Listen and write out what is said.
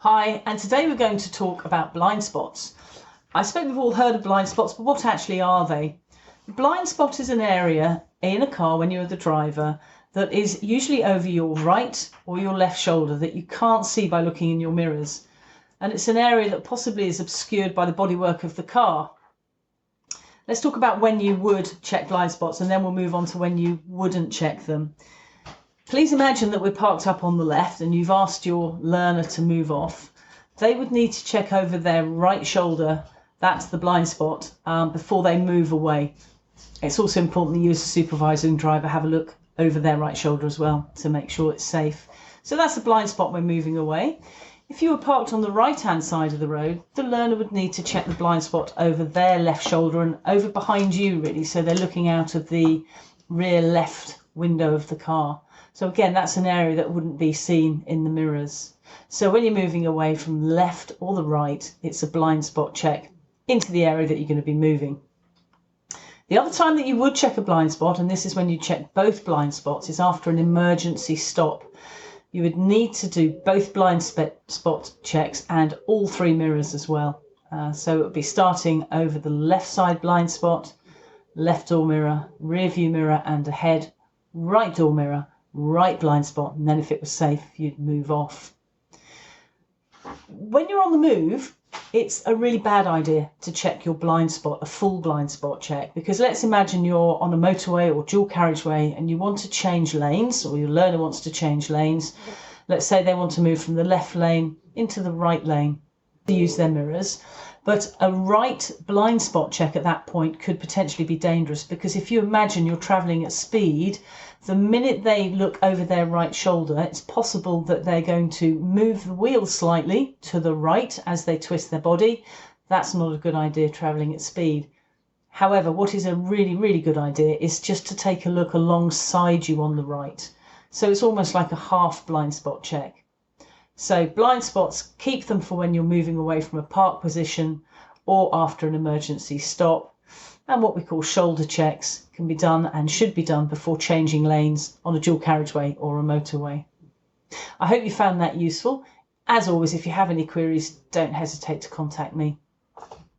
Hi, and today we're going to talk about blind spots. I suppose we've all heard of blind spots, but what actually are they? Blind spot is an area in a car when you're the driver that is usually over your right or your left shoulder that you can't see by looking in your mirrors. And it's an area that possibly is obscured by the bodywork of the car. Let's talk about when you would check blind spots, and then we'll move on to when you wouldn't check them. Please imagine that we're parked up on the left and you've asked your learner to move off. They would need to check over their right shoulder, that's the blind spot, before they move away. It's also important that you as a supervisor and driver have a look over their right shoulder as well to make sure it's safe. So that's the blind spot when moving away. If you were parked on the right hand side of the road, the learner would need to check the blind spot over their left shoulder and over behind you really, so they're looking out of the rear left window of the car. So again, that's an area that wouldn't be seen in the mirrors. So when you're moving away from the left or the right, it's a blind spot check into the area that you're going to be moving. The other time that you would check a blind spot, and this is when you check both blind spots, is after an emergency stop. You would need to do both blind spot checks and all three mirrors as well. So it would be starting over the left side blind spot, left door mirror, rear view mirror and ahead, right door mirror, right blind spot, and then if it was safe, you'd move off. When you're on the move, it's a really bad idea to check your blind spot, a full blind spot check, because let's imagine you're on a motorway or dual carriageway and you want to change lanes, or your learner wants to change lanes. Let's say they want to move from the left lane into the right lane to use their mirrors. But a right blind spot check at that point could potentially be dangerous, because if you imagine you're travelling at speed, the minute they look over their right shoulder, it's possible that they're going to move the wheel slightly to the right as they twist their body. That's not a good idea travelling at speed. However, what is a really, really good idea is just to take a look alongside you on the right. So it's almost like a half blind spot check. So blind spots, keep them for when you're moving away from a park position or after an emergency stop. And what we call shoulder checks can be done and should be done before changing lanes on a dual carriageway or a motorway. I hope you found that useful. As always, if you have any queries, don't hesitate to contact me.